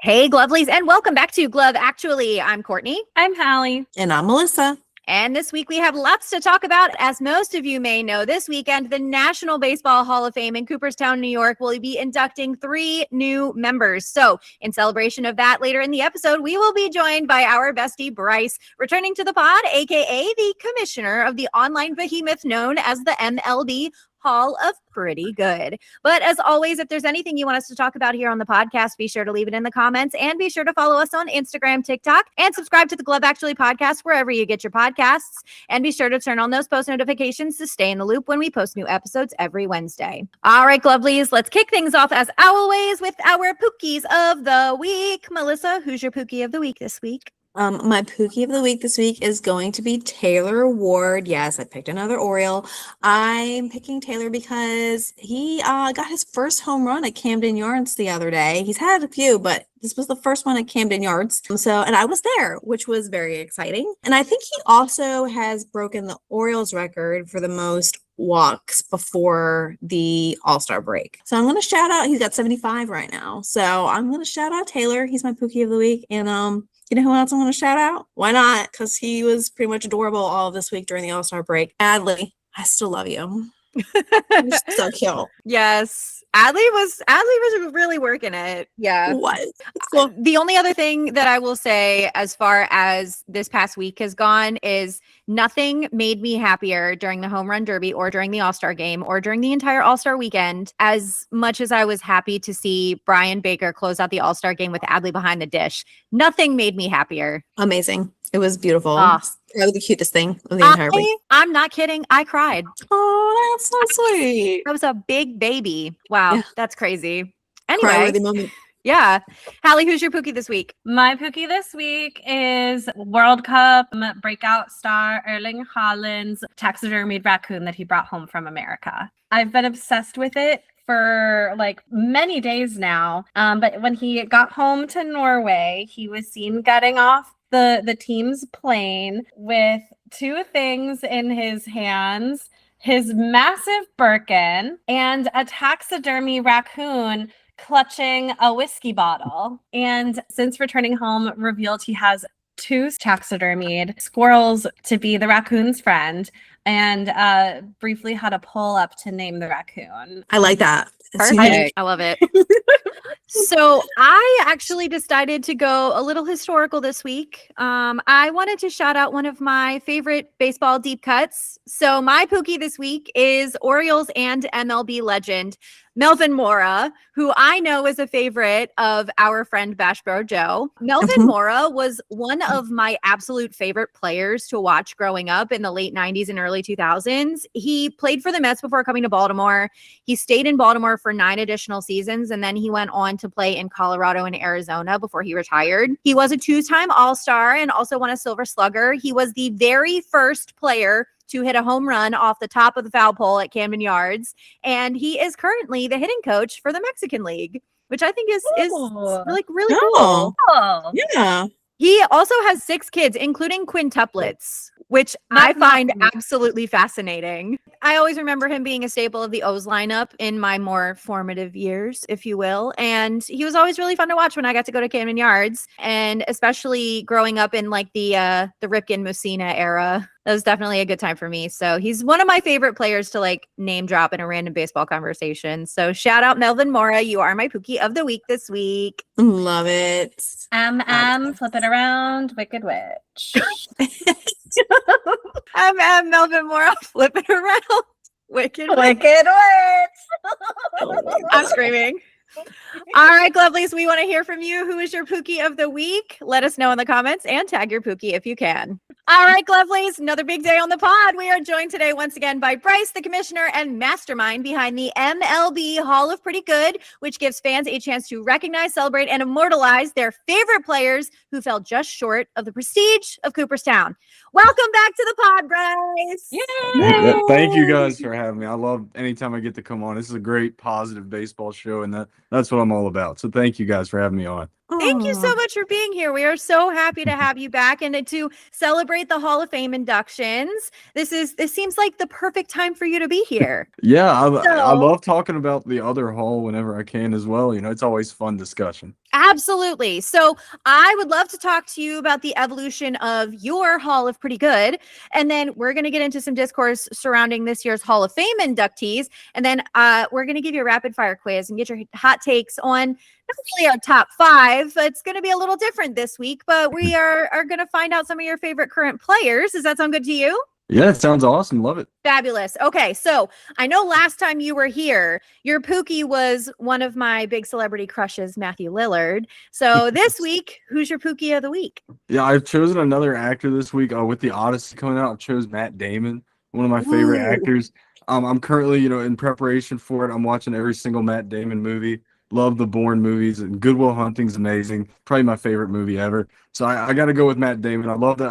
Hey, Glovelies, and welcome back to Glove Actually. I'm Courtney. I'm Hallie. And I'm Melissa. And this week we have lots to talk about. As most of you may know, this weekend, the National Baseball Hall of Fame in Cooperstown, New York will be inducting 3 new members. So in celebration of that, later in the episode, we will be joined by our bestie, Bryce, returning to the pod, aka the commissioner of the online behemoth known as the MLB Hall of Pretty Good. But as always, if there's anything you want us to talk about here on the podcast, be sure to leave it in the comments and be sure to follow us on Instagram, TikTok, and subscribe to the Glove Actually podcast wherever you get your podcasts. And be sure to turn on those post notifications to stay in the loop when we post new episodes every Wednesday. All right, Glovelies, let's kick things off as always with our Pookies of the week. Melissa, who's your Pookie of the week this week? My Pookie of the week this week is going to be Taylor Ward. Yes, I picked another Oriole. I'm picking Taylor because he got his first home run at Camden Yards the other day. He's had a few, but this was the first one at Camden Yards. And I was there, which was very exciting. And I think he also has broken the Orioles record for the most walks before the All-Star break. So I'm going to shout out, he's got 75 right now. So I'm going to shout out Taylor. He's my Pookie of the week. And you know who else I want to shout out? Why not? Because he was pretty much adorable all of this week during the All-Star break. Adley, I still love you. You're so cute. Yes. Adley was really working it. Yeah. What? Well, the only other thing that I will say as far as this past week has gone is nothing made me happier during the home run derby or during the All-Star game or during the entire All-Star weekend as much as I was happy to see Brian Baker close out the All-Star game with Adley behind the dish. Nothing made me happier. Amazing. It was beautiful. Oh. Probably the cutest thing of the entire week. I'm not kidding. I cried. Oh, that's so sweet. I was a big baby. Wow. Yeah. That's crazy. Anyway. Cry-worthy moment. Yeah. Hallie, who's your Pookie this week? My Pookie this week is World Cup breakout star Erling Haaland's taxidermied raccoon that he brought home from America. I've been obsessed with it for like many days now. But when he got home to Norway, he was seen getting off the team's plane with 2 things in his hands, his massive Birkin and a taxidermy raccoon clutching a whiskey bottle. And since returning home, revealed he has 2 taxidermied squirrels to be the raccoon's friend, and briefly had a poll up to name the raccoon. I like that. Perfect. I love it. So I actually decided to go a little historical this week. I wanted to shout out one of my favorite baseball deep cuts. So my Pookie this week is Orioles and MLB legend Melvin Mora, who I know is a favorite of our friend Bash Bro Joe. Melvin Mora was one of my absolute favorite players to watch growing up in the late 90s and early 2000s. He played for the Mets before coming to Baltimore. He stayed in Baltimore for 9 additional seasons, and then he went on to play in Colorado and Arizona before he retired. He was a 2-time All-Star and also won a Silver Slugger. He was the very first player to hit a home run off the top of the foul pole at Camden Yards. And he is currently the hitting coach for the Mexican League, which I think is like really cool. Oh. Yeah. He also has 6 kids, including quintuplets, which I find absolutely fascinating. I always remember him being a staple of the O's lineup in my more formative years, if you will. And he was always really fun to watch when I got to go to Camden Yards, and especially growing up in like the Ripken Mussina era. That was definitely a good time for me. So he's one of my favorite players to like name drop in a random baseball conversation. So shout out Melvin Mora. You are my Pookie of the week this week. Love it. Flip it around, Wicked Witch. Melvin Mora, flip it around. Wicked Witch. I'm screaming. All right, Glovelies, we want to hear from you. Who is your Pookie of the week? Let us know in the comments and tag your Pookie if you can. All right, Glovelies, another big day on the pod. We are joined today once again by Bryce, the commissioner and mastermind behind the MLB Hall of Pretty Good, which gives fans a chance to recognize, celebrate, and immortalize their favorite players who fell just short of the prestige of Cooperstown. Welcome back to the pod, Bryce. Yeah, thank you guys for having me. I love anytime I get to come on. This is a great, positive baseball show, and that's what I'm all about. So thank you guys for having me on. Thank you so much for being here. We are so happy to have you back and to celebrate the Hall of Fame inductions. This seems like the perfect time for you to be here. Yeah, I love talking about the other hall whenever I can as well. You know, it's always fun discussion. Absolutely. So I would love to talk to you about the evolution of your Hall of Pretty Good. And then we're going to get into some discourse surrounding this year's Hall of Fame inductees. And then we're going to give you a rapid fire quiz and get your hot takes on not really our top 5. It's going to be a little different this week, but we are going to find out some of your favorite current players. Does that sound good to you? Yeah, it sounds awesome. Love it. Fabulous. Okay, so I know last time you were here, your Pookie was one of my big celebrity crushes, Matthew Lillard. So this week, who's your Pookie of the week? Yeah, I've chosen another actor this week. With the Odyssey coming out, I chose Matt Damon, one of my favorite actors. I'm currently, in preparation for it. I'm watching every single Matt Damon movie. Love the Bourne movies, and Good Will Hunting's amazing. Probably my favorite movie ever. So I got to go with Matt Damon. I love that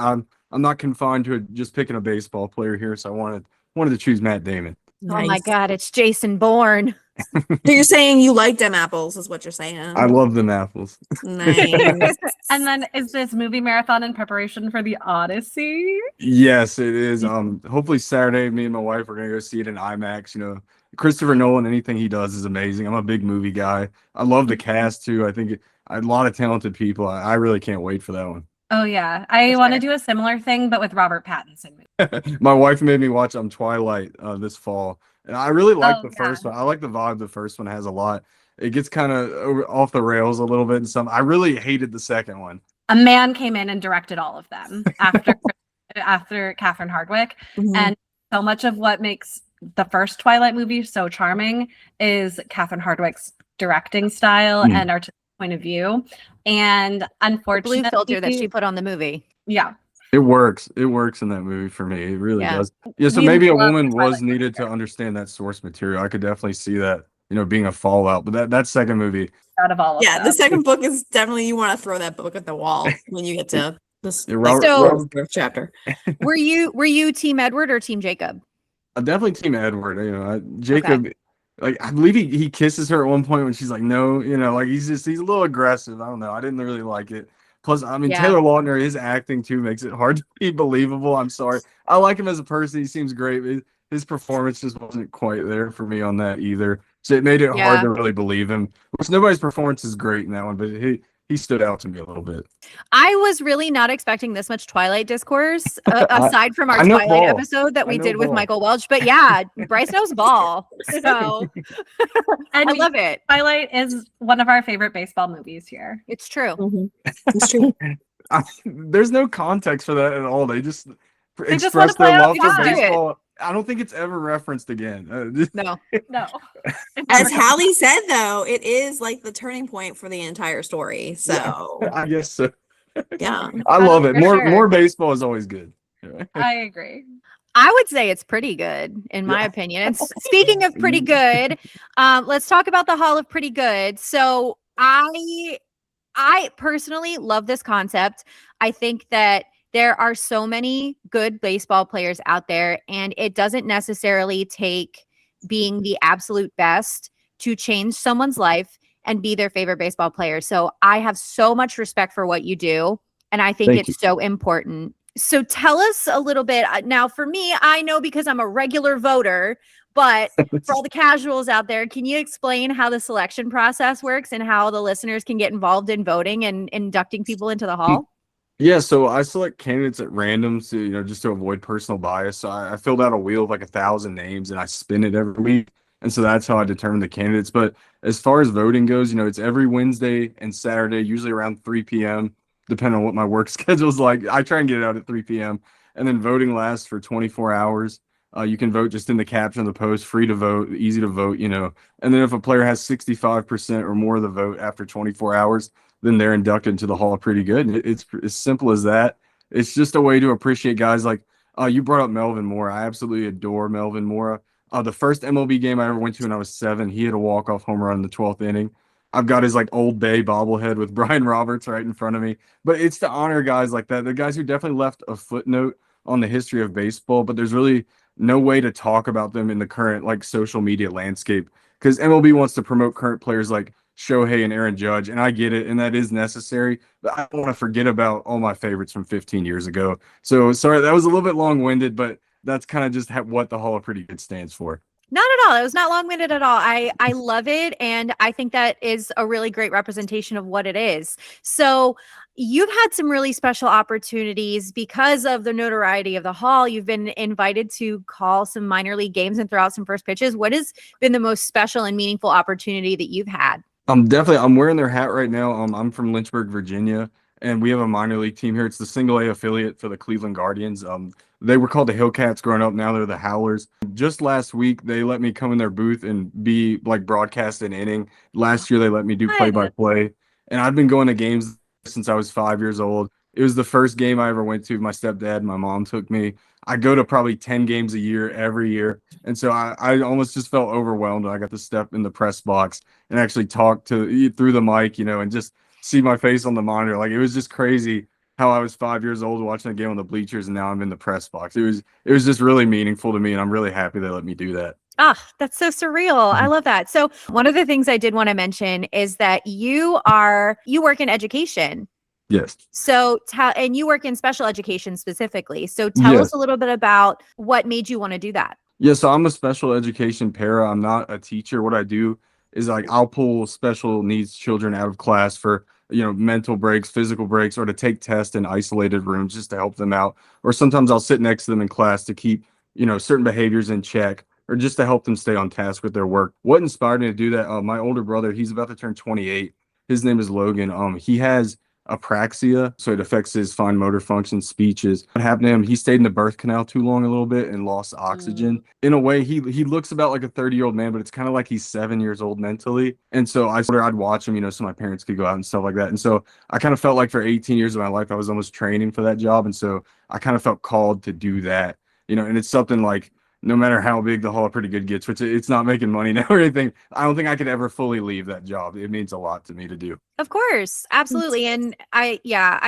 I'm not confined to just picking a baseball player here, so I wanted to choose Matt Damon. Oh my God, it's Jason Bourne. So you're saying you like them apples, is what you're saying. I love them apples. Nice. And then is this movie marathon in preparation for the Odyssey? Yes, it is. Hopefully Saturday, me and my wife are gonna go see it in IMAX. Christopher Nolan, anything he does is amazing. I'm a big movie guy. I love the cast too. I think a lot of talented people. I really can't wait for that one. Oh yeah, I want to do a similar thing, but with Robert Pattinson. My wife made me watch Twilight this fall, and I really like the first one. I like the vibe the first one has a lot. It gets kind of off the rails a little bit, and some. I really hated the second one. A man came in and directed all of them after Catherine Hardwicke, and so much of what makes the first Twilight movie so charming is Catherine Hardwicke's directing style and artistic point of view. And unfortunately, blue filter that she put on the movie. Yeah. It works. It works in that movie for me. It really does. Yeah, so maybe a woman was needed to understand that source material. I could definitely see that, being a fallout. But that second movie. Out of all of them. The second book is definitely, you want to throw that book at the wall when you get to this chapter. Were you Team Edward or Team Jacob? Definitely Team Edward. Jacob, I believe he kisses her at one point when she's like, no, he's a little aggressive. I don't know. I didn't really like it. Plus, Taylor Lautner, his acting too makes it hard to be believable. I'm sorry. I like him as a person. He seems great. His performance just wasn't quite there for me on that either. So it made it hard to really believe him. Which nobody's performance is great in that one, but he stood out to me a little bit. I was really not expecting this much Twilight discourse aside from our Twilight episode that we did with Michael Welch. But yeah, Bryce knows ball. So I love it. Twilight is one of our favorite baseball movies here. It's true. It's true. There's no context for that at all. They just express their love for baseball. I don't think it's ever referenced again. No. As Hallie said, though, it is like the turning point for the entire story. So I guess so. Yeah, I love it. More baseball is always good. I agree. I would say it's pretty good, in my opinion. And speaking of pretty good, let's talk about the Hall of Pretty Good. So I personally love this concept. I think that there are so many good baseball players out there, and it doesn't necessarily take being the absolute best to change someone's life and be their favorite baseball player. So I have so much respect for what you do, and I think it's so important. So tell us a little bit. Now, for me, I know because I'm a regular voter, but for all the casuals out there, can you explain how the selection process works and how the listeners can get involved in voting and inducting people into the hall? Yeah, so I select candidates at random to, just to avoid personal bias. So I filled out a wheel of 1,000 names and I spin it every week. And so that's how I determine the candidates. But as far as voting goes, it's every Wednesday and Saturday, usually around 3 p.m., depending on what my work schedule is like. I try and get it out at 3 p.m. And then voting lasts for 24 hours. You can vote just in the caption of the post, free to vote, easy to vote, And then if a player has 65% or more of the vote after 24 hours, then they're inducted into the Hall of Pretty Good. It's as simple as that. It's just a way to appreciate guys like you brought up Melvin Mora. I absolutely adore Melvin Mora. The first MLB game I ever went to when I was 7, he had a walk-off home run in the 12th inning. I've got his Old Bay bobblehead with Brian Roberts right in front of me. But it's to honor guys like that. The guys who definitely left a footnote on the history of baseball, but there's really no way to talk about them in the current social media landscape, because MLB wants to promote current players like Shohei and Aaron Judge, and I get it, and that is necessary, but I don't want to forget about all my favorites from 15 years ago. So sorry, that was a little bit long-winded, but that's kind of just what the Hall of Pretty Good stands for. Not at all. It was not long-winded at all. I love it, and I think that is a really great representation of what it is. So you've had some really special opportunities because of the notoriety of the Hall. You've been invited to call some minor league games and throw out some first pitches. What has been the most special and meaningful opportunity that you've had? I'm wearing their hat right now. I'm from Lynchburg, Virginia, and we have a minor league team here. It's the single A affiliate for the Cleveland Guardians. They were called the Hillcats growing up. Now they're the Howlers. Just last week, they let me come in their booth and be like broadcast an inning. Last year, they let me do play-by-play, and I've been going to games since I was 5 years old. It was the first game I ever went to. My stepdad and my mom took me. I go to probably 10 games a year every year. And so I almost just felt overwhelmed. I got to step in the press box and actually talk to through the mic, and just see my face on the monitor. Like, it was just crazy how I was 5 years old watching a game on the bleachers, and now I'm in the press box. It was just really meaningful to me, and I'm really happy they let me do that. Ah, that's so surreal. I love that. So one of the things I did want to mention is that you work in education. Yes. So and you work in special education specifically. So tell us a little bit about what made you want to do that. Yeah, so I'm a special education para. I'm not a teacher. What I do is I'll pull special needs children out of class for, mental breaks, physical breaks, or to take tests in isolated rooms just to help them out. Or sometimes I'll sit next to them in class to keep, certain behaviors in check, or just to help them stay on task with their work. What inspired me to do that? My older brother, he's about to turn 28. His name is Logan. He has apraxia, so it affects his fine motor function, speeches. What happened to him? He stayed in the birth canal too long a little bit and lost oxygen. In a way, he looks about like a 30-year-old man, but it's kind of like he's 7 years old mentally. And so I'd watch him, so my parents could go out and stuff like that. And so I kind of felt like for 18 years of my life, I was almost training for that job. And so I kind of felt called to do that, and it's something like, no matter how big the Hall of Pretty Good gets, which it's not making money now or anything, I don't think I could ever fully leave that job. It means a lot to me to do. Of course, absolutely. And I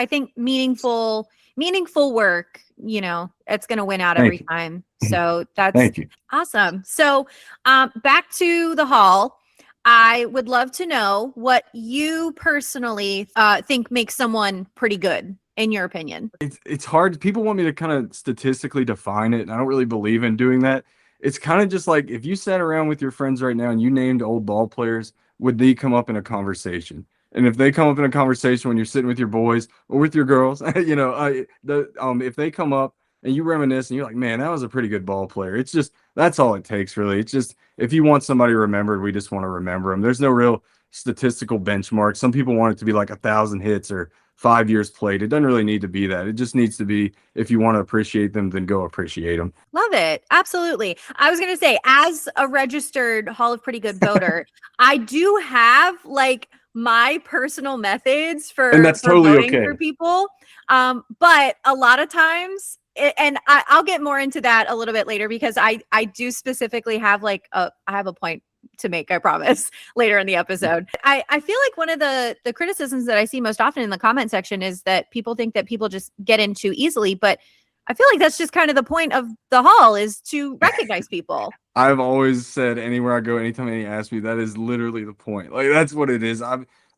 think meaningful work, it's going to win out every time. So that's Thank you. Awesome. So back to the Hall. I would love to know what you personally think makes someone pretty good, in your opinion. It's hard. People want me to kind of statistically define it, and I don't really believe in doing that. It's kind of just like if you sat around with your friends right now and you named old ball players, would they come up in a conversation? And if they come up in a conversation when you're sitting with your boys or with your girls, if they come up and you reminisce and you're like, man, that was a pretty good ball player. It's just, that's all it takes, really. It's just, if you want somebody remembered, we just want to remember them. There's no real statistical benchmark. Some people want it to be like 1,000 hits or 5 years played. It doesn't really need to be that. It just needs to be, if you want to appreciate them, then go appreciate them. Love it. Absolutely. I was going to say, as a registered Hall of Pretty Good voter, I do have like my personal methods for, and that's totally voting okay for people. But a lot of times, and I'll get more into that a little bit later, because I do specifically have I have a point to make, I promise, later in the episode. I feel like one of the criticisms that I see most often in the comment section is that people think that people just get in too easily, but I feel like that's just kind of the point of the Hall, is to recognize people. I've always said, anywhere I go, anytime any asks me, that is literally the point. Like, that's what it is.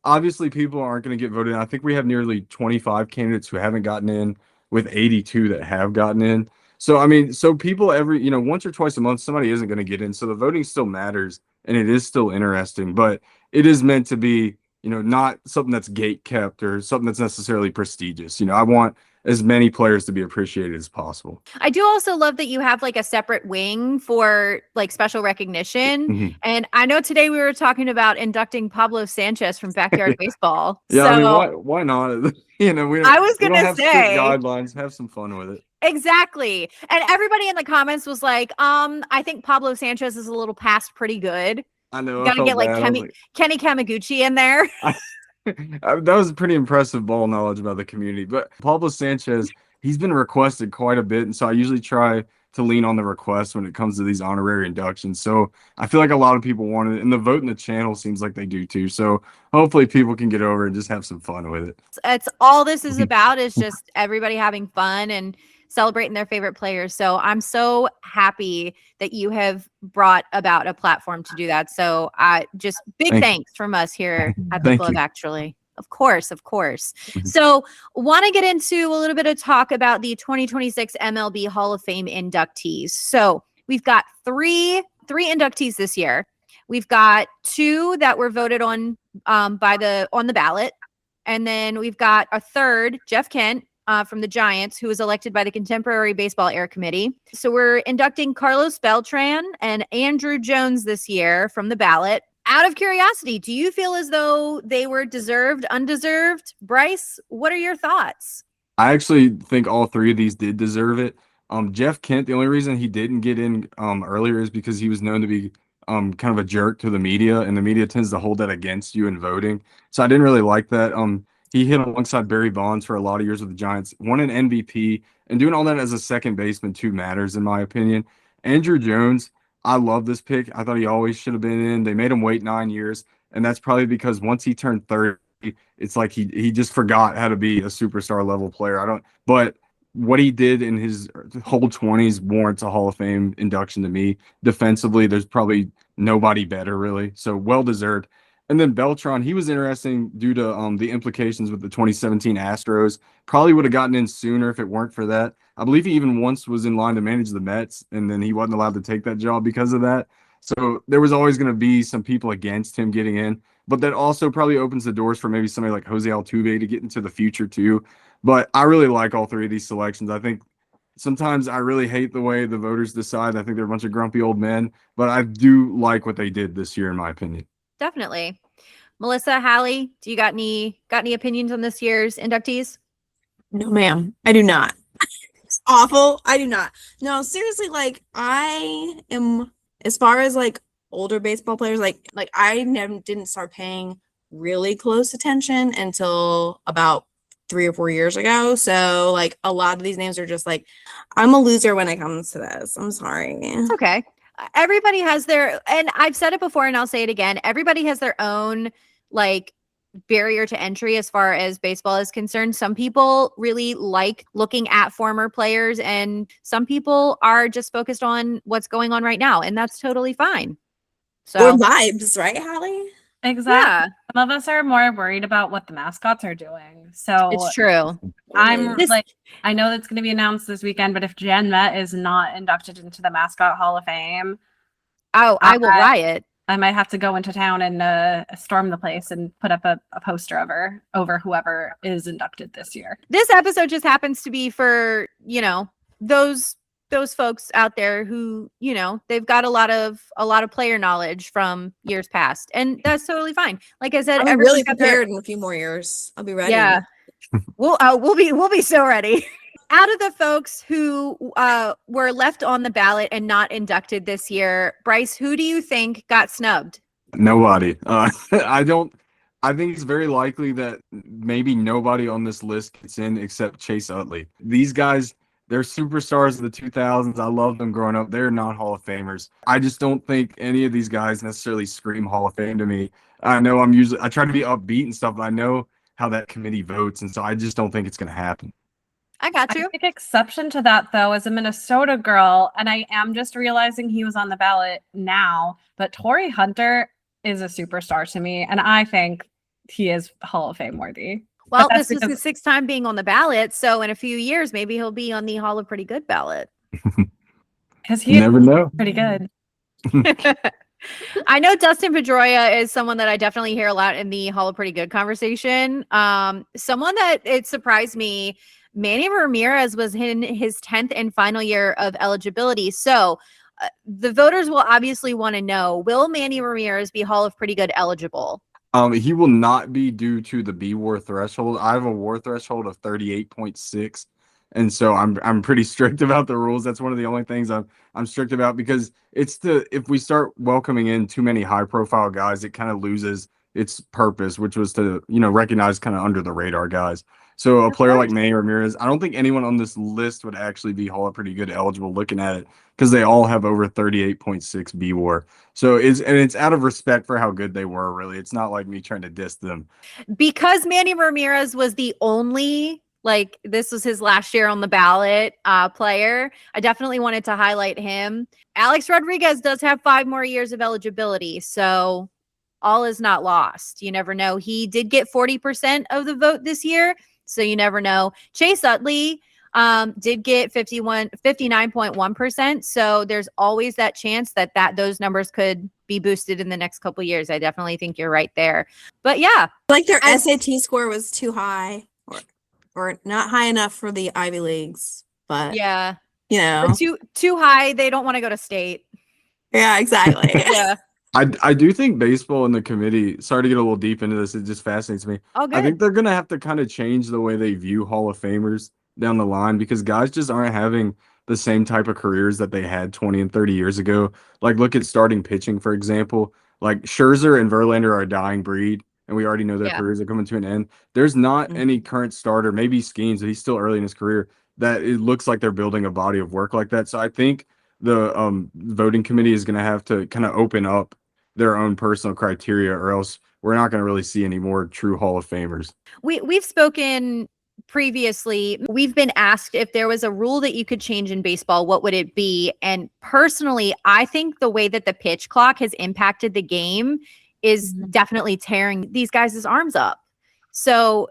Obviously people aren't going to get voted in. I think we have nearly 25 candidates who haven't gotten in, with 82 that have gotten in. So, I mean, so people once or twice a month, somebody isn't going to get in. So the voting still matters, and it is still interesting, but it is meant to be, not something that's gate kept or something that's necessarily prestigious. I want as many players to be appreciated as possible. I do also love that you have like a separate wing for like special recognition. Mm-hmm. And I know today we were talking about inducting Pablo Sanchez from Backyard Baseball. Yeah, so, I mean, why not? I was going to say, guidelines, have some fun with it. Exactly. And everybody in the comments was like, I think Pablo Sanchez is a little past pretty good. I know. You gotta get like Kenny Kamaguchi in there. That was a pretty impressive ball knowledge about the community. But Pablo Sanchez, he's been requested quite a bit, and so I usually try to lean on the request when it comes to these honorary inductions. So I feel like a lot of people want it, and the vote in the channel seems like they do too. So hopefully people can get over and just have some fun with it. That's all this is about, is just everybody having fun and celebrating their favorite players. So I'm so happy that you have brought about a platform to do that. So just big thanks from us here at the club, actually. Of course. So want to get into a little bit of talk about the 2026 MLB Hall of Fame inductees. So we've got 3 3 inductees this year. We've got 2 that were voted on on the ballot. And then we've got a third, Jeff Kent, from the Giants, who was elected by the Contemporary Baseball Air Committee. So we're inducting Carlos Beltran and Andrew Jones this year from the ballot. Out of curiosity, do you feel as though they were deserved, undeserved? Bryce, what are your thoughts? I actually think all 3 of these did deserve it. Jeff Kent, the only reason he didn't get in earlier is because he was known to be kind of a jerk to the media, and the media tends to hold that against you in voting. So I didn't really like that. He hit alongside Barry Bonds for a lot of years with the Giants, won an MVP, and doing all that as a second baseman too matters, in my opinion. Andrew Jones, I love this pick. I thought he always should have been in. They made him wait 9 years, and that's probably because once he turned 30, it's like he just forgot how to be a superstar level player. But what he did in his whole 20s warrants a Hall of Fame induction to me. Defensively, there's probably nobody better, really. So well deserved. And then Beltran, he was interesting due to the implications with the 2017 Astros. Probably would have gotten in sooner if it weren't for that. I believe he even once was in line to manage the Mets, and then he wasn't allowed to take that job because of that. So there was always going to be some people against him getting in. But that also probably opens the doors for maybe somebody like Jose Altuve to get into the future too. But I really like all 3 of these selections. I think sometimes I really hate the way the voters decide. I think they're a bunch of grumpy old men, but I do like what they did this year, in my opinion. Definitely. Melissa, Hallie, do you got any opinions on this year's inductees? No, ma'am. I do not. It's awful. I do not. No, seriously, like I am, as far as like older baseball players, like I never didn't start paying really close attention until about 3 or 4 years ago. So like a lot of these names are just like, I'm a loser when it comes to this. I'm sorry. It's okay. Everybody has their, and I've said it before and I'll say it again, everybody has their own like barrier to entry as far as baseball is concerned. Some people really like looking at former players, and some people are just focused on what's going on right now, and that's totally fine. So Or vibes, right, Hallie? Exactly. yeah, Some of us are more worried about what the mascots are doing. So it's true. I'm This- like, I know that's going to be announced this weekend, but if Jen Met is not inducted into the Mascot Hall of Fame, Oh, I will riot. I might have to go into town and storm the place and put up a poster of her over whoever is inducted this year. This episode just happens to be for, those folks out there who, they've got a lot of player knowledge from years past, and that's totally fine. Like I said, I'm everyone's really got their- prepared in a few more years. I'll be ready. Yeah. We'll be so ready. Out of the folks who were left on the ballot and not inducted this year, Bryce, who do you think got snubbed? Nobody. I think it's very likely that maybe nobody on this list gets in except Chase Utley. These guys, they're superstars of the 2000s. I loved them growing up. They're not Hall of Famers. I just don't think any of these guys necessarily scream Hall of Fame to me. I know I try to be upbeat and stuff, but I know how that committee votes, and so I just don't think it's going to happen. I got I you. take exception to that, though, as a Minnesota girl, and I am just realizing he was on the ballot now, but Torrey Hunter is a superstar to me, and I think he is Hall of Fame worthy. Well, But this that's is his 6th time being on the ballot, so in a few years, maybe he'll be on the Hall of Pretty Good ballot. Because You he never is know. pretty good. I know Dustin Pedroia is someone that I definitely hear a lot in the Hall of Pretty Good conversation. Someone that it surprised me, Manny Ramirez was in his 10th and final year of eligibility. So the voters will obviously want to know, will Manny Ramirez be Hall of Pretty Good eligible? He will not be due to the B WAR threshold. I have a WAR threshold of 38.6, and so I'm pretty strict about the rules. That's one of the only things I'm strict about, because if we start welcoming in too many high profile guys, it kind of loses its purpose, which was to recognize kind of under the radar guys. So a player like Manny Ramirez, I don't think anyone on this list would actually be Hall of Pretty Good eligible looking at it, because they all have over 38.6 B WAR. So it's out of respect for how good they were, really. It's not like me trying to diss them. Because Manny Ramirez was the only, this was his last year on the ballot player, I definitely wanted to highlight him. Alex Rodriguez does have 5 more years of eligibility, so all is not lost. You never know. He did get 40% of the vote this year, so you never know. Chase Utley, did get 59.1%. So there's always that chance that those numbers could be boosted in the next couple of years. I definitely think you're right there. But yeah, Like their SAT score was too high or not high enough for the Ivy Leagues, but yeah, you or know, too high. They don't want to go to state. yeah, exactly. Yeah. I do think baseball and the committee, sorry to get a little deep into this, it just fascinates me. Oh, I think good. they're going to have to kind of change the way they view Hall of Famers down the line because guys just aren't having the same type of careers that they had 20 and 30 years ago. Like, look at starting pitching, for example. Like, Scherzer and Verlander are a dying breed, and we already know their Yeah. careers are coming to an end. There's not Mhm. any current starter, maybe Skeens, but he's still early in his career, that it looks like they're building a body of work like that. So I think the voting committee is going to have to kind of open up their own personal criteria, or else we're not going to really see any more true Hall of Famers. We've spoken previously. We've been asked if there was a rule that you could change in baseball, what would it be? And personally, I think the way that the pitch clock has impacted the game is definitely tearing these guys' arms up. So,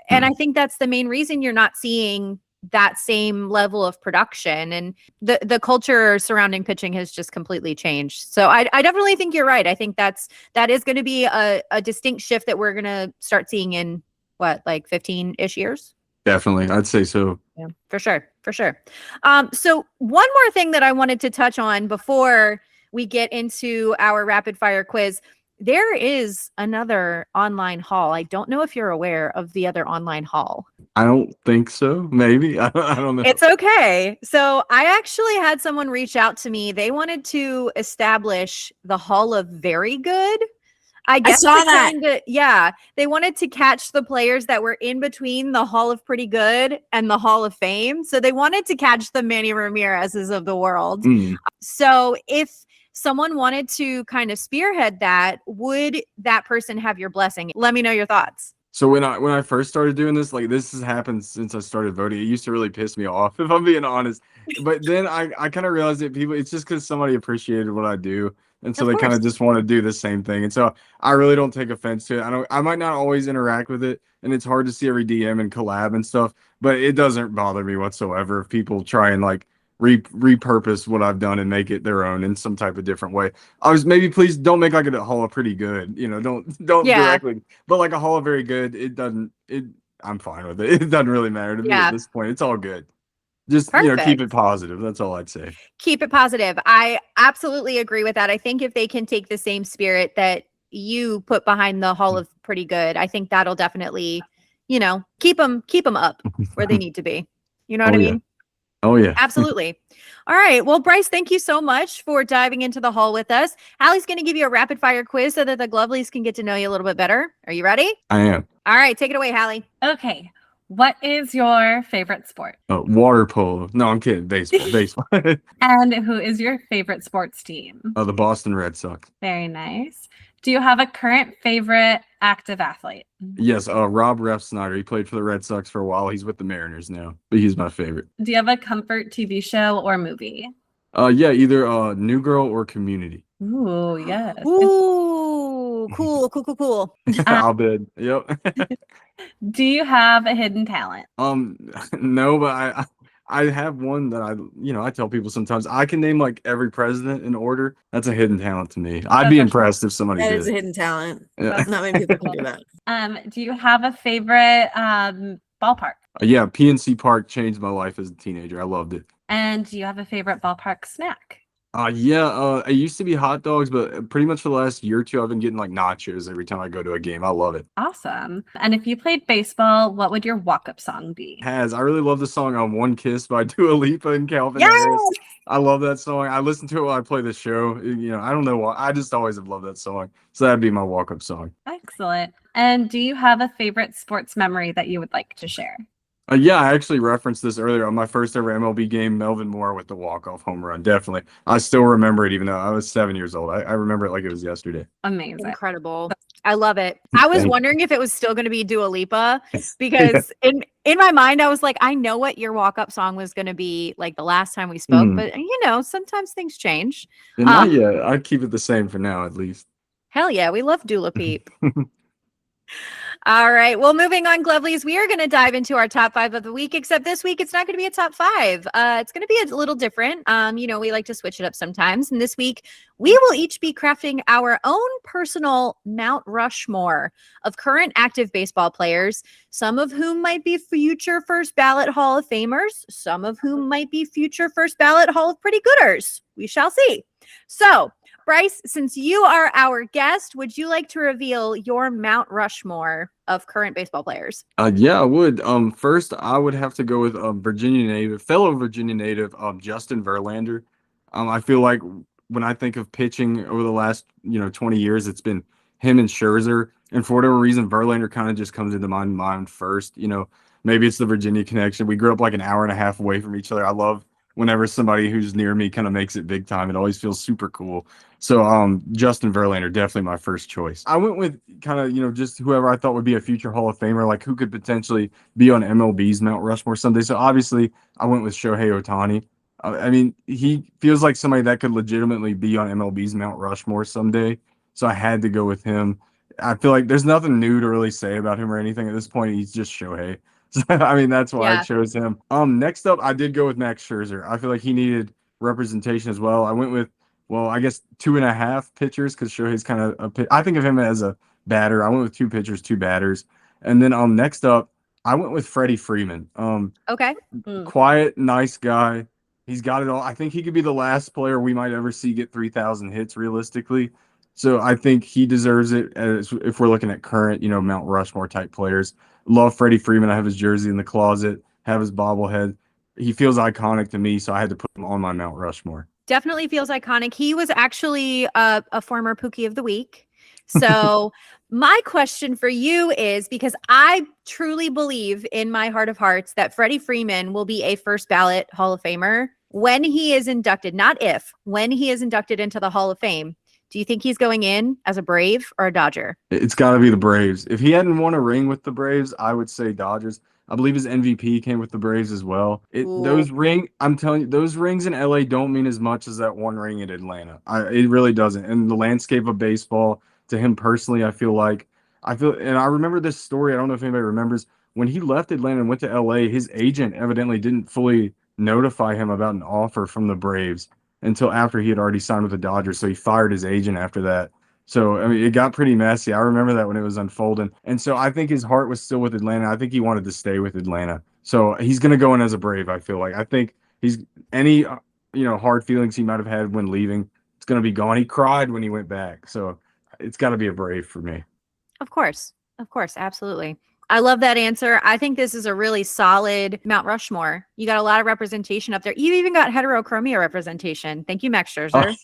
and I think that's the main reason you're not seeing that same level of production, and the culture surrounding pitching has just completely changed. So I definitely think you're right. I think that is going to be a distinct shift that we're going to start seeing in what, like 15-ish years. Definitely, I'd say so. Yeah, for sure. So one more thing that I wanted to touch on before we get into our rapid fire quiz. There is another online hall. I don't know if you're aware of the other online hall. I don't think so. Maybe. I don't know. It's okay. So I actually had someone reach out to me. They wanted to establish the Hall of Very Good. I guess saw that. They wanted to catch the players that were in between the Hall of Pretty Good and the Hall of Fame. So they wanted to catch the Manny Ramirez's of the world. So if someone wanted to kind of spearhead that, would that person have your blessing? Let me know your thoughts. So when I first started doing this, like this has happened since I started voting. It used to really piss me off, if I'm being honest. But then I kind of realized that it's just because somebody appreciated what I do. And so Of they kind of course. just want to do the same thing. And so I really don't take offense to it. I might not always interact with it, and it's hard to see every DM and collab and stuff, but it doesn't bother me whatsoever if people try and like repurpose what I've done and make it their own in some type of different way. Maybe please don't make like a Hall of Pretty Good, don't Yeah. directly, but like a Hall of Very Good, I'm fine with it. It doesn't really matter to me at this point. It's all good. Just, keep Perfect. it positive. That's all I'd say. Keep it positive. I absolutely agree with that. I think if they can take the same spirit that you put behind the Hall of Pretty Good, I think that'll definitely, keep them up where they need to be. You know what I mean? Oh yeah. Absolutely. All right. Well, Bryce, thank you so much for diving into the hall with us. Hallie's going to give you a rapid fire quiz so that the Glovelies can get to know you a little bit better. Are you ready? I am. All right. Take it away, Hallie. Okay. What is your favorite sport? Water polo. No, I'm kidding. Baseball. And who is your favorite sports team? The Boston Red Sox. Very nice. Do you have a current favorite active athlete? Yes, Rob Refsnyder. He played for the Red Sox for a while. He's with the Mariners now, but he's my favorite. Do you have a comfort TV show or movie? Yeah, either New Girl or Community. Ooh, yes. Ooh, cool. I'll bet. Yep. Do you have a hidden talent? No, but I have one that I tell people sometimes. I can name like every president in order. That's a hidden talent to me. I'd be impressed if somebody That did. is a hidden talent. Yeah. Not many people can do that. Do you have a favorite ballpark? Yeah, PNC Park changed my life as a teenager. I loved it. And do you have a favorite ballpark snack? It used to be hot dogs, but pretty much for the last year or two, I've been getting like nachos every time I go to a game. I love it. Awesome. And if you played baseball, what would your walk-up song be? I really love the song One Kiss by Dua Lipa and Calvin Harris. I love that song. I listen to it while I play the show. I don't know why. I just always have loved that song. So that'd be my walk-up song. Excellent. And do you have a favorite sports memory that you would like to share? Yeah, I actually referenced this earlier on my first ever MLB game, Melvin Moore with the walk-off home run. Definitely. I still remember it, even though I was 7 years old. I remember it like it was yesterday. Amazing. Incredible. I love it. I was wondering if it was still going to be Dua Lipa because in my mind, I was like, I know what your walk-up song was going to be like the last time we spoke, but sometimes things change. Not yet. I'd keep it the same for now, at least. Hell yeah. We love Dula Peep. All right. Well, moving on, Glovelies, we are going to dive into our top 5 of the week, except this week it's not going to be a top 5. It's going to be a little different. We like to switch it up sometimes. And this week we will each be crafting our own personal Mount Rushmore of current active baseball players, some of whom might be future first ballot Hall of Famers, some of whom might be future first ballot Hall of Pretty Gooders. We shall see. So, Bryce, since you are our guest, would you like to reveal your Mount Rushmore of current baseball players? Yeah, I would. First, I would have to go with fellow Virginia native, Justin Verlander. I feel like when I think of pitching over the last 20 years, it's been him and Scherzer, and for whatever reason, Verlander kind of just comes into my mind first. Maybe it's the Virginia connection. We grew up like an hour and a half away from each other. I love whenever somebody who's near me kind of makes it big time. It always feels super cool. So Justin Verlander, definitely my first choice. I went with kind of, just whoever I thought would be a future Hall of Famer, like who could potentially be on MLB's Mount Rushmore someday. So obviously I went with Shohei Ohtani. I mean, he feels like somebody that could legitimately be on MLB's Mount Rushmore someday. So I had to go with him. I feel like there's nothing new to really say about him or anything at this point. He's just Shohei. So, I mean, that's why I chose him. Next up, I did go with Max Scherzer. I feel like he needed representation as well. I went with, I guess 2.5 pitchers because Shohei's kind of I think of him as a batter. I went with 2 pitchers, 2 batters. And then next up, I went with Freddie Freeman. Okay. Quiet, nice guy. He's got it all. I think he could be the last player we might ever see get 3,000 hits realistically. So I think he deserves it if we're looking at current, Mount Rushmore type players. Love Freddie Freeman. I have his jersey in the closet, have his bobblehead. He feels iconic to me, so I had to put him on my Mount Rushmore. Definitely feels iconic. He was actually a former Pookie of the Week. So my question for you is, because I truly believe in my heart of hearts that Freddie Freeman will be a first ballot Hall of Famer when he is inducted, not if, when he is inducted into the Hall of Fame. Do you think he's going in as a Brave or a Dodger? It's got to be the Braves. If he hadn't won a ring with the Braves, I would say Dodgers. I believe his MVP came with the Braves as well. I'm telling you, those rings in LA don't mean as much as that one ring in Atlanta. It really doesn't. And the landscape of baseball, to him personally, and I remember this story. I don't know if anybody remembers when he left Atlanta and went to LA, his agent evidently didn't fully notify him about an offer from the Braves until after he had already signed with the Dodgers. So he fired his agent after that. So, I mean, it got pretty messy. I remember that when it was unfolding. And so I think his heart was still with Atlanta. I think he wanted to stay with Atlanta. So he's going to go in as a Brave, I feel like. I think he's any, hard feelings he might have had when leaving, it's going to be gone. He cried when he went back. So it's got to be a Brave for me. Of course. Absolutely. I love that answer. I think this is a really solid Mount Rushmore. You got a lot of representation up there. You even got heterochromia representation. Thank you, Max Scherzer.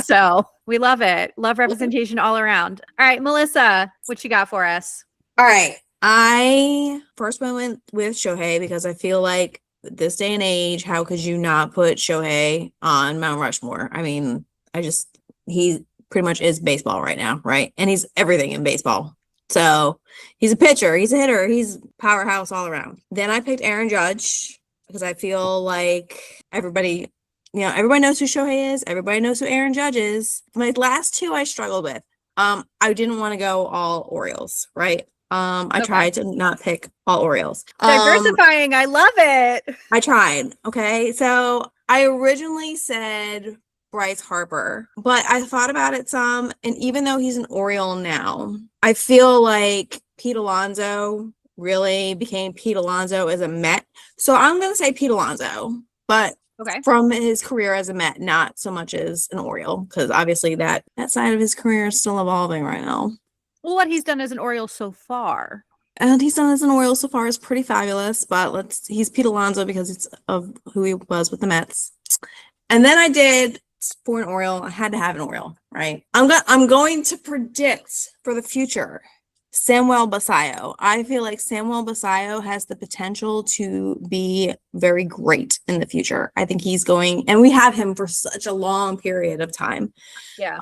So we love it. Love representation all around. All right, Melissa, what you got for us? All right. I first went with Shohei because I feel like this day and age, how could you not put Shohei on Mount Rushmore? I mean, he pretty much is baseball right now, right? And he's everything in baseball. So he's a pitcher, he's a hitter, he's powerhouse all around. Then I picked Aaron Judge because I feel like everybody knows who Shohei is. Everybody knows who Aaron Judge is. My last 2 I struggled with. I didn't want to go all Orioles, right? I tried to not pick all Orioles. Diversifying, I love it. I tried. Okay, so I originally said Bryce Harper, but I thought about it some, and even though he's an Oriole now, I feel like Pete Alonso really became Pete Alonso as a Met. So I'm going to say Pete Alonso, but from his career as a Met, not so much as an Oriole, because obviously that side of his career is still evolving right now. Well, what he's done as an Oriole so far. And he's done as an Oriole so far is pretty fabulous, but he's Pete Alonso because it's of who he was with the Mets. And then I did for an Oriole, I had to have an Oriole, right? I'm going to predict for the future Samuel Basallo. I feel like Samuel Basallo has the potential to be very great in the future. I think he's going, and we have him for such a long period of time. Yeah.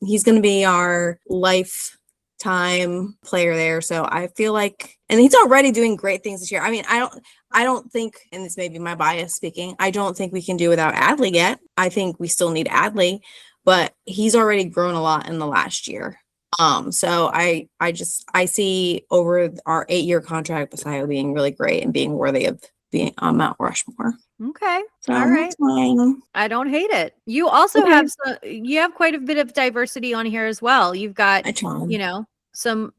He's going to be our lifetime player there. So I feel like, and he's already doing great things this year. I mean, I don't think, and this may be my bias speaking, I don't think we can do without Adley yet. I think we still need Adley, but he's already grown a lot in the last year. So I see over our 8-year contract Basayo being really great and being worthy of being on Mount Rushmore. Okay. So All right. that's mine. I don't hate it. You also Okay. have quite a bit of diversity on here as well. You've got, I tried.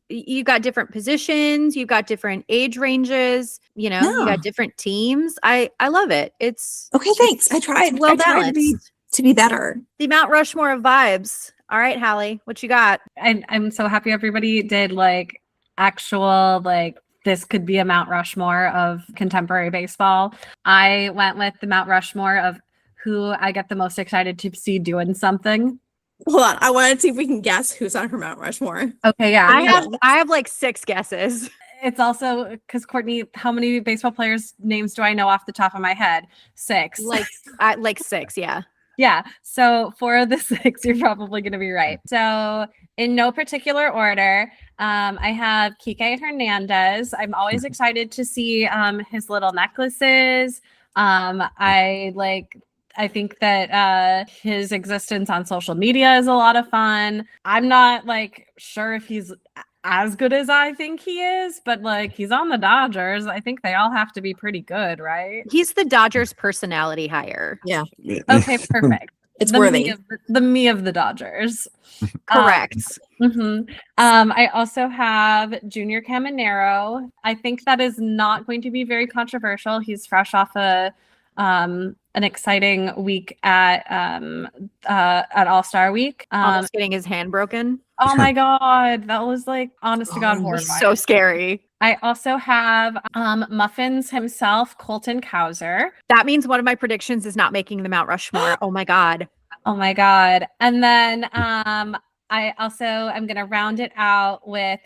you've got different positions, you've got different age ranges, you Yeah. got different teams. I love it. It's Okay, thanks. I tried. well I tried balanced. to be better. The Mount Rushmore of vibes. All right, Hallie, what you got? I'm so happy everybody did like actual like this could be a Mount Rushmore of contemporary baseball. I went with the Mount Rushmore of who I get the most excited to see doing something. Hold on. I want to see if we can guess who's on her Mount Rushmore. Okay, yeah. I have like 6 guesses. It's also because Courtney, how many baseball players' names do I know off the top of my head? 6. Like 6, yeah. Yeah. So 4 of the 6, you're probably going to be right. So in no particular order, I have Kike Hernandez. I'm always excited to see his little necklaces. I think that his existence on social media is a lot of fun. I'm not like sure if he's as good as I think he is, but like he's on the Dodgers. I think they all have to be pretty good, right? He's the Dodgers personality hire. Yeah. Okay, perfect. It's the worthy. Me of the Dodgers. Correct. I also have Junior Caminero. I think that is not going to be very controversial. He's fresh off an exciting week at All-Star Week. Almost getting his hand broken. Oh my God, that was like honest to God horrifying. So scary. I also have Muffins himself, Colton Cowser. That means one of my predictions is not making the Mount Rushmore. Oh my God. Oh my God. And then I also am going to round it out with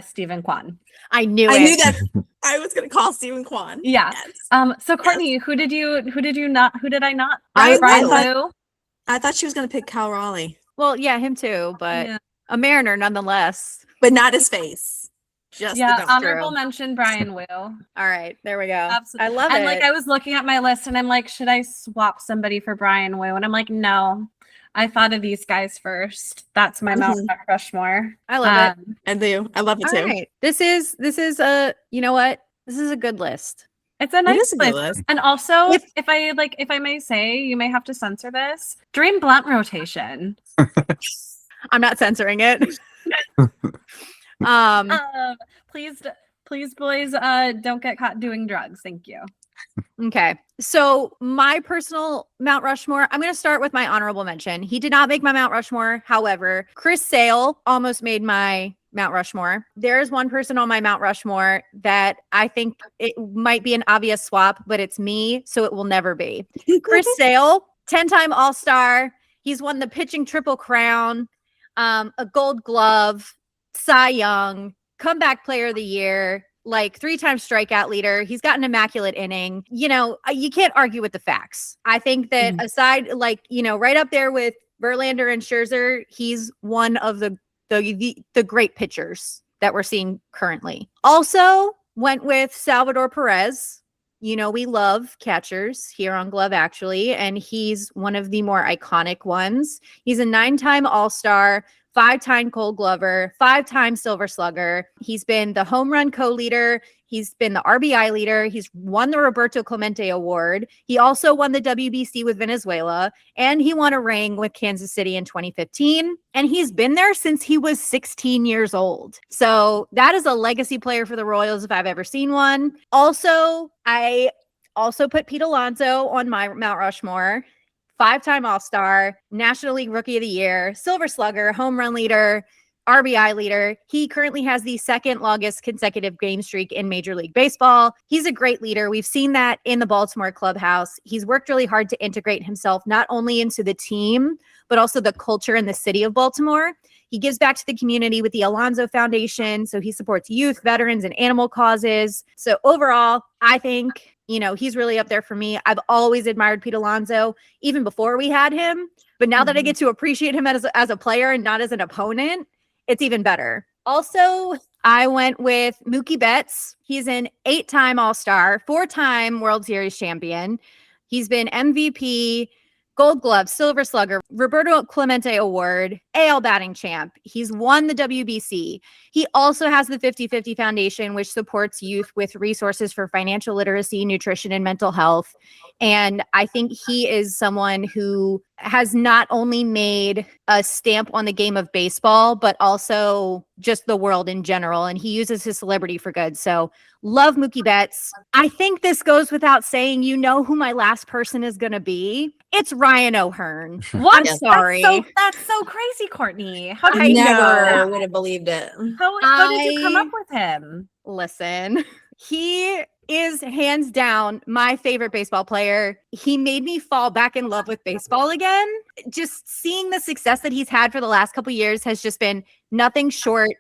Stephen Kwan. I knew I it. knew that I was going to call Stephen Kwan. Yeah. Yes. So Courtney, who did I not? I Brian thought- Liu? I thought she was going to pick Cal Raleigh, Well, yeah, him too, but Yeah. a Mariner nonetheless. but not his face. Just Yeah, the honorable mention Brian Wu. All right, there we go. Absolutely. I love and it. like I was looking at my list and I'm like, should I swap somebody for Brian Wu? And I'm like, no. I thought of these guys first. That's my Mount Rushmore. I love it. I do. I love it All too. right. This is a, you know what? This is a good list. It's a It nice is a good list. list. And also, if I may say, you may have to censor this. Dream blunt rotation. I'm not censoring it. Please, boys, don't get caught doing drugs. Thank you. Okay. So my personal Mount Rushmore, I'm going to start with my honorable mention. He did not make my Mount Rushmore. However, Chris Sale almost made my Mount Rushmore. There is one person on my Mount Rushmore that I think it might be an obvious swap, but it's me, so it will never be. Chris Sale, 10-time All-Star. He's won the pitching triple crown, a gold glove, Cy Young, comeback player of the year, like 3-time strikeout leader. He's got an immaculate inning. You can't argue with the facts. I think that aside, right up there with Verlander and Scherzer, he's one of the great pitchers that we're seeing currently. Also went with Salvador Perez. We love catchers here on Glove Actually, and he's one of the more iconic ones. He's a 9-time All-Star, 5-time Gold Glover, 5-time Silver Slugger. He's been the home run co-leader. He's been the RBI leader. He's won the Roberto Clemente Award. He also won the WBC with Venezuela, and he won a ring with Kansas City in 2015. And he's been there since he was 16 years old. So that is a legacy player for the Royals if I've ever seen one. Also, I also put Pete Alonso on my Mount Rushmore. 5-time All-Star, National League Rookie of the Year, Silver Slugger, home run leader, RBI leader. He currently has the second longest consecutive game streak in Major League Baseball. He's a great leader. We've seen that in the Baltimore clubhouse. He's worked really hard to integrate himself not only into the team, but also the culture in the city of Baltimore. He gives back to the community with the Alonso Foundation. So he supports youth, veterans, and animal causes. So overall, I think he's really up there for me. I've always admired Pete Alonso, even before we had him. But now that I get to appreciate him as a player and not as an opponent, it's even better. Also, I went with Mookie Betts. He's an 8-time All-Star, 4-time World Series champion. He's been MVP, Gold Glove, Silver Slugger, Roberto Clemente Award, AL batting champ. He's won the WBC. He also has the 50/50 Foundation, which supports youth with resources for financial literacy, nutrition, and mental health. And I think he is someone who has not only made a stamp on the game of baseball, but also just the world in general. And he uses his celebrity for good. So love Mookie Betts. I think this goes without saying, you know who my last person is going to be. It's Ryan O'Hearn. What? I'm sorry. That's so crazy, Courtney. How did I you never know? would have believed it. How did you come up with him? Listen, he is hands down my favorite baseball player. He made me fall back in love with baseball again. Just seeing the success that he's had for the last couple years has just been nothing short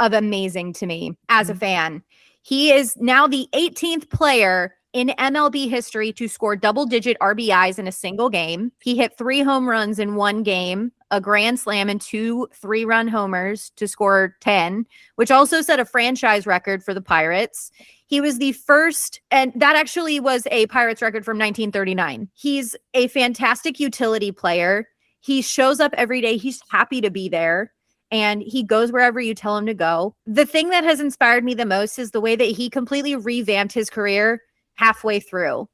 of amazing to me as a fan. He is now the 18th player in MLB history to score double-digit RBIs in a single game. He hit 3 home runs in one game, a grand slam, and 2 3-run homers to score 10, which also set a franchise record for the Pirates. He was the first, and that actually was a Pirates record from 1939. He's a fantastic utility player. He shows up every day. He's happy to be there. And he goes wherever you tell him to go. The thing that has inspired me the most is the way that he completely revamped his career halfway through.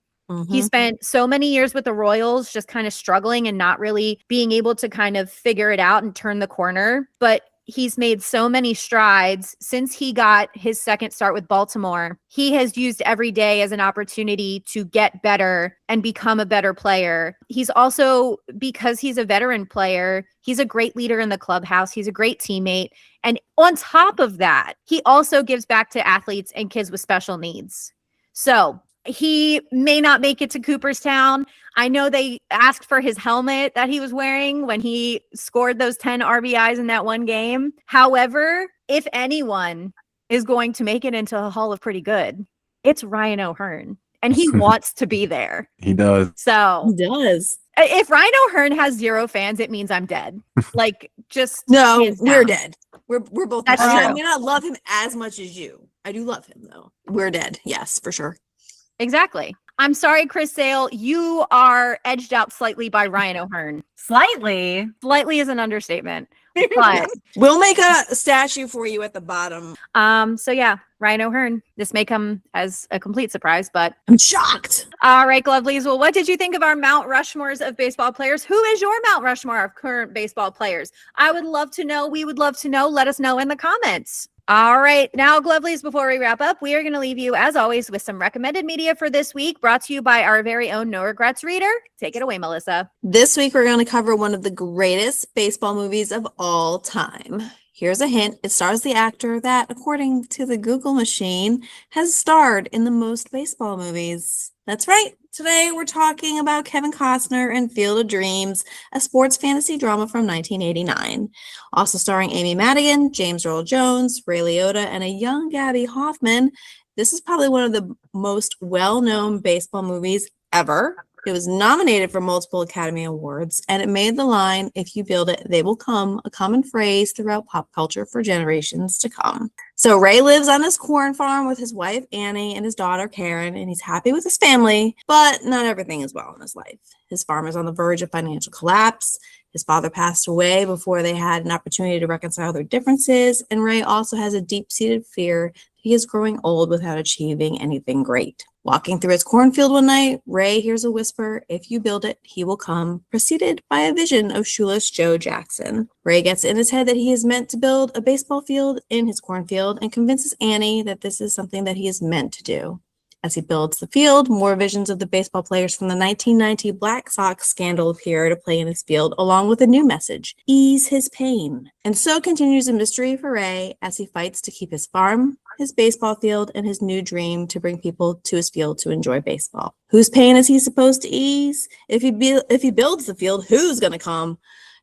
He spent so many years with the Royals just kind of struggling and not really being able to kind of figure it out and turn the corner. But he's made so many strides since he got his second start with Baltimore. He has used every day as an opportunity to get better and become a better player. He's also, because he's a veteran player, he's a great leader in the clubhouse. He's a great teammate. And on top of that, he also gives back to athletes and kids with special needs. So he may not make it to Cooperstown. I know they asked for his helmet that he was wearing when he scored those 10 RBIs in that one game. However, if anyone is going to make it into the Hall of Pretty Good, it's Ryan O'Hearn. And he wants to be there. He does. So He does. if Ryan O'Hearn has 0 fans, it means I'm dead. Like, just No, hands we're down. dead. We're both. That's I true. may not love him as much as you. I do love him though. We're dead. Yes, for sure. Exactly. I'm sorry, Chris Sale. You are edged out slightly by Ryan O'Hearn. Slightly. Slightly is an understatement. But We'll make a statue for you at the bottom. so yeah, Ryan O'Hearn. This may come as a complete surprise, but I'm shocked. all right, Lovelies. Well, what did you think of our Mount Rushmores of baseball players? Who is your Mount Rushmore of current baseball players? I would love to know. We would love to know. Let us know in the comments. All right. Now, Glovelies, before we wrap up, we are going to leave you, as always, with some recommended media for this week, brought to you by our very own No Regrets reader. Take it away, Melissa. This week, we're going to cover one of the greatest baseball movies of all time. Here's a hint. It stars the actor that, according to the Google machine, has starred in the most baseball movies. That's right. Today, we're talking about Kevin Costner in Field of Dreams, a sports fantasy drama from 1989. Also starring Amy Madigan, James Earl Jones, Ray Liotta, and a young Gabby Hoffman. This is probably one of the most well-known baseball movies ever. It was nominated for multiple Academy Awards, and it made the line, "If you build it, they will come," a common phrase throughout pop culture for generations to come. So Ray lives on his corn farm with his wife, Annie, and his daughter, Karen, and he's happy with his family, but not everything is well in his life. His farm is on the verge of financial collapse. His father passed away before they had an opportunity to reconcile their differences, and Ray also has a deep-seated fear that he is growing old without achieving anything great. Walking through his cornfield one night, Ray hears a whisper, "If you build it, he will come," preceded by a vision of shoeless Joe Jackson. Ray gets in his head that he is meant to build a baseball field in his cornfield and convinces Annie that this is something that he is meant to do. As he builds the field, more visions of the baseball players from the 1990 Black Sox scandal appear to play in his field, along with a new message: ease his pain. And so continues a mystery for Ray as he fights to keep his farm, his baseball field, and his new dream to bring people to his field to enjoy baseball. Whose pain is he supposed to ease? If he builds the field, who's going to come?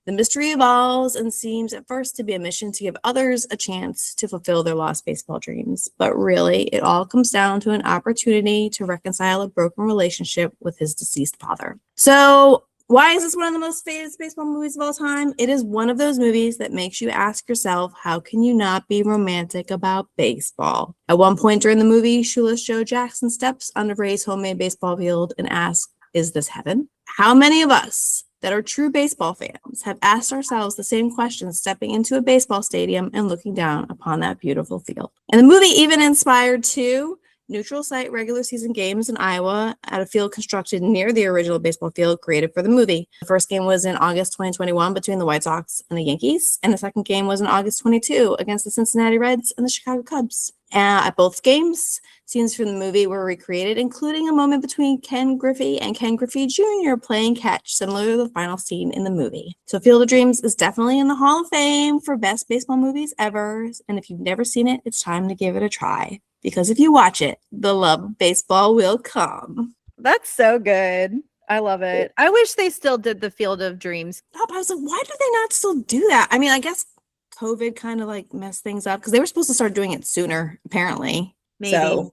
The mystery evolves and seems at first to be a mission to give others a chance to fulfill their lost baseball dreams. But really, it all comes down to an opportunity to reconcile a broken relationship with his deceased father. So why is this one of the most famous baseball movies of all time? It is one of those movies that makes you ask yourself, how can you not be romantic about baseball? At one point during the movie, shoeless Joe Jackson steps onto Ray's homemade baseball field and asks, "Is this heaven?" How many of us that are true baseball fans have asked ourselves the same questions stepping into a baseball stadium and looking down upon that beautiful field. And the movie even inspired 2 neutral site regular season games in Iowa at a field constructed near the original baseball field created for the movie. The first game was in August 2021 between the White Sox and the Yankees, and the second game was in August 22 against the Cincinnati Reds and the Chicago Cubs. At both games, scenes from the movie were recreated, including a moment between Ken Griffey and Ken Griffey Jr. playing catch, similar to the final scene in the movie. So Field of Dreams is definitely in the Hall of Fame for best baseball movies ever. And if you've never seen it, it's time to give it a try. Because if you watch it, the love of baseball will come. That's so good. I love it. I wish they still did the Field of Dreams. I was like, why do they not still do that? I mean, I guess COVID kind of like messed things up because they were supposed to start doing it sooner, apparently. Maybe. So,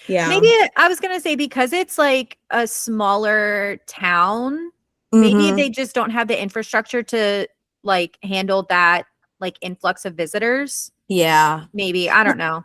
yeah. Maybe I was going to say because it's like a smaller town, maybe they just don't have the infrastructure to like handle that like influx of visitors. Yeah. Maybe. I don't know.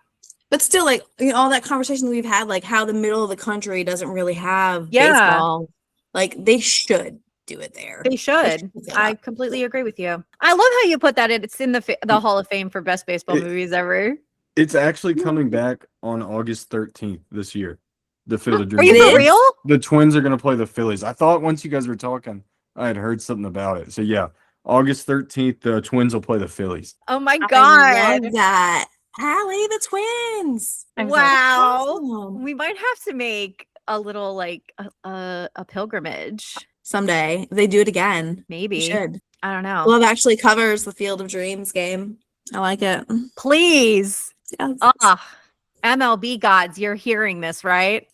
But still, like, you know, all that conversation that we've had, like how the middle of the country doesn't really have baseball. Like, they should do it there. They should. I completely agree with you. I love how you put that in. It's in the Hall of Fame for best baseball movies ever. It's actually coming back on August 13th this year. The Field of Dreams. Are you for real? The Twins are going to play the Phillies. I thought once you guys were talking, I had heard something about it. So yeah, August 13th, the Twins will play the Phillies. Oh my God. I love that. Allie, the Twins. Wow. Awesome. We might have to make a little like a pilgrimage. Someday. If they do it again. Maybe. We should. I don't know. Love actually covers the Field of Dreams game. I like it. Please. Yes. MLB gods, you're hearing this, right?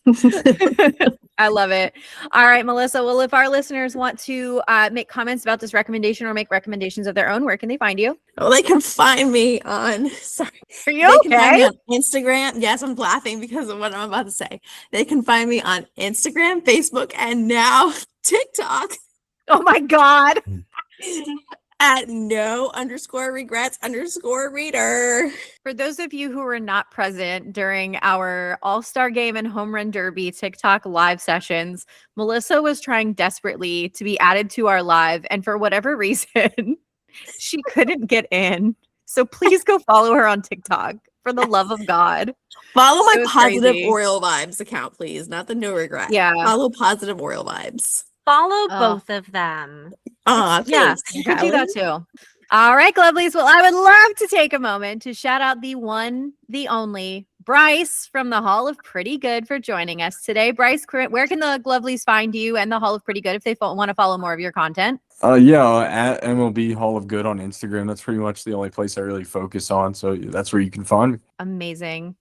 I love it. All right, Melissa. Well, if our listeners want to make comments about this recommendation or make recommendations of their own, where can they find you? Oh, they can find me on. Sorry. Are you They can find me okay? on Instagram. Yes, I'm laughing because of what I'm about to say. They can find me on Instagram, Facebook, and now TikTok Oh my God. at no_regrets_reader. For those of you who were not present during our All-Star Game and Home Run Derby TikTok live sessions, Melissa was trying desperately to be added to our live, and for whatever reason, she couldn't get in. So please go follow her on TikTok for the love of God. Follow my It was positive crazy. Oriole vibes account, please. Not the no regret. Yeah. Follow positive Oriole vibes. Follow Oh. both of them. Yeah, you could do that too. All right, Glovelies. Well, I would love to take a moment to shout out the one, the only Bryce from the Hall of Pretty Good for joining us today. Bryce, where can the Glovelies find you and the Hall of Pretty Good if they want to follow more of your content? At MLB Hall of Good on Instagram. That's pretty much the only place I really focus on. So that's where you can find me. Amazing.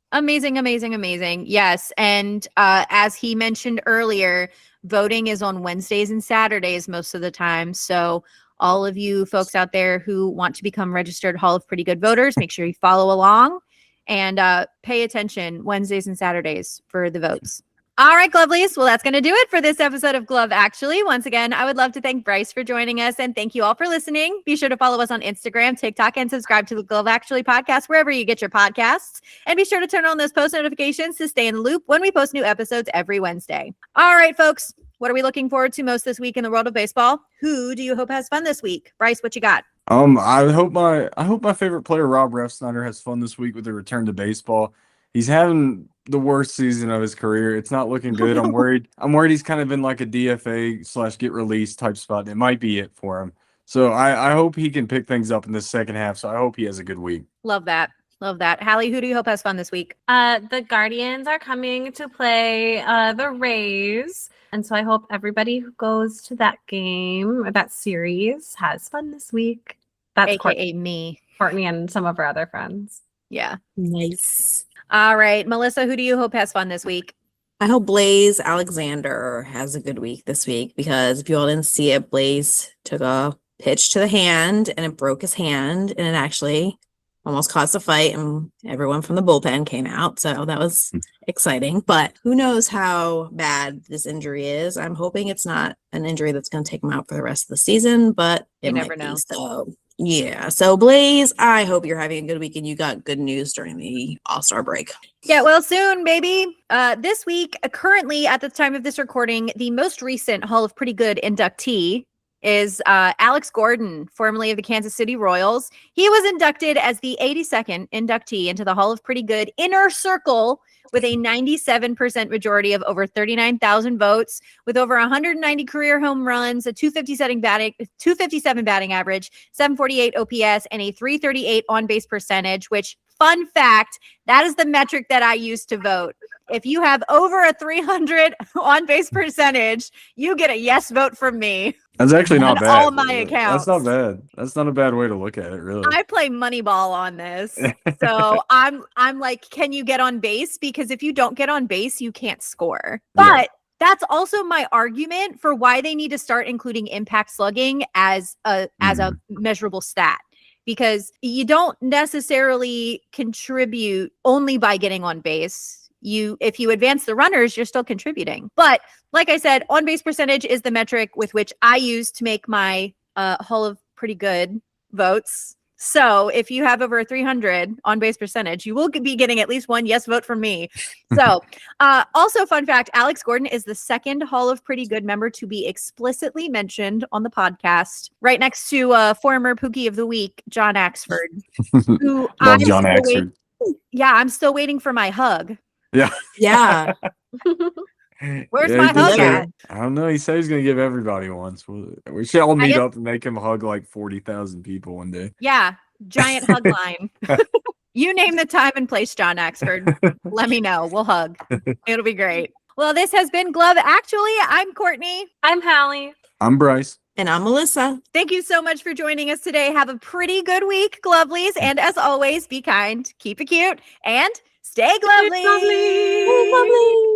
Yes. And as he mentioned earlier, voting is on Wednesdays and Saturdays most of the time. So all of you folks out there who want to become registered Hall of Pretty Good voters, make sure you follow along and pay attention Wednesdays and Saturdays for the votes. All right, Glovelies. Well, that's going to do it for this episode of Glove Actually. Once again, I would love to thank Bryce for joining us and thank you all for listening. Be sure to follow us on Instagram, TikTok, and subscribe to the Glove Actually podcast wherever you get your podcasts. And be sure to turn on those post notifications to stay in the loop when we post new episodes every Wednesday. All right, folks. What are we looking forward to most this week in the world of baseball? Who do you hope has fun this week? Bryce, what you got? I hope my favorite player, Rob Refsnyder, has fun this week with the return to baseball. He's having the worst season of his career. It's not looking good. I'm worried he's kind of in like a DFA / get released type spot. It might be it for him. So I hope he can pick things up in the second half. So I hope he has a good week. Love that. Hallie, who do you hope has fun this week? The Guardians are coming to play the Rays. And so I hope everybody who goes to that game or that series has fun this week. That's AKA me. Courtney and some of our other friends. Yeah. Nice. All right. Melissa, who do you hope has fun this week? I hope Blaze Alexander has a good week this week because if you all didn't see it, Blaze took a pitch to the hand and it broke his hand and it actually almost caused a fight and everyone from the bullpen came out. So that was exciting, but who knows how bad this injury is. I'm hoping it's not an injury that's going to take him out for the rest of the season, but it You might never know. be. So yeah. So Blaze, I hope you're having a good week and you got good news during the All-Star break. Yeah, well, soon, baby. This week, currently at the time of this recording, the most recent Hall of Pretty Good inductee is Alex Gordon, formerly of the Kansas City Royals. He was inducted as the 82nd inductee into the Hall of Pretty Good Inner Circle with a 97% majority of over 39,000 votes, with over 190 career home runs, a 257 batting average, 748 OPS, and a 338 on-base percentage, which, fun fact, that is the metric that I use to vote. If you have over a 300 on-base percentage, you get a yes vote from me. That's actually not On bad. all my accounts. That's not bad. That's not a bad way to look at it, really. I play Moneyball on this. So I'm like, can you get on base? Because if you don't get on base, you can't score. But that's also my argument for why they need to start including impact slugging as a measurable stat. Because you don't necessarily contribute only by getting on base. If you advance the runners, you're still contributing. But like I said, on base percentage is the metric with which I use to make my Hall of Pretty Good votes. So if you have over 300 on base percentage, you will be getting at least one yes vote from me. So also, fun fact, Alex Gordon is the second Hall of Pretty Good member to be explicitly mentioned on the podcast, right next to former Pookie of the Week, John Axford. Who Love John Axford. I'm still waiting for my hug. Yeah. Yeah. Where's Yeah, my he did hug say- at? I don't know. He said he's gonna give everybody one. So we should all meet guess- up and make him hug like 40,000 people one day. Yeah, giant hug line. You name the time and place, John Axford. Let me know. We'll hug. It'll be great. Well, this has been Glove Actually. I'm Courtney. I'm Hallie. I'm Bryce. And I'm Melissa. Thank you so much for joining us today. Have a pretty good week, Glovelies. And as always, be kind, keep it cute, and stay glovely. Lovely. Lovely.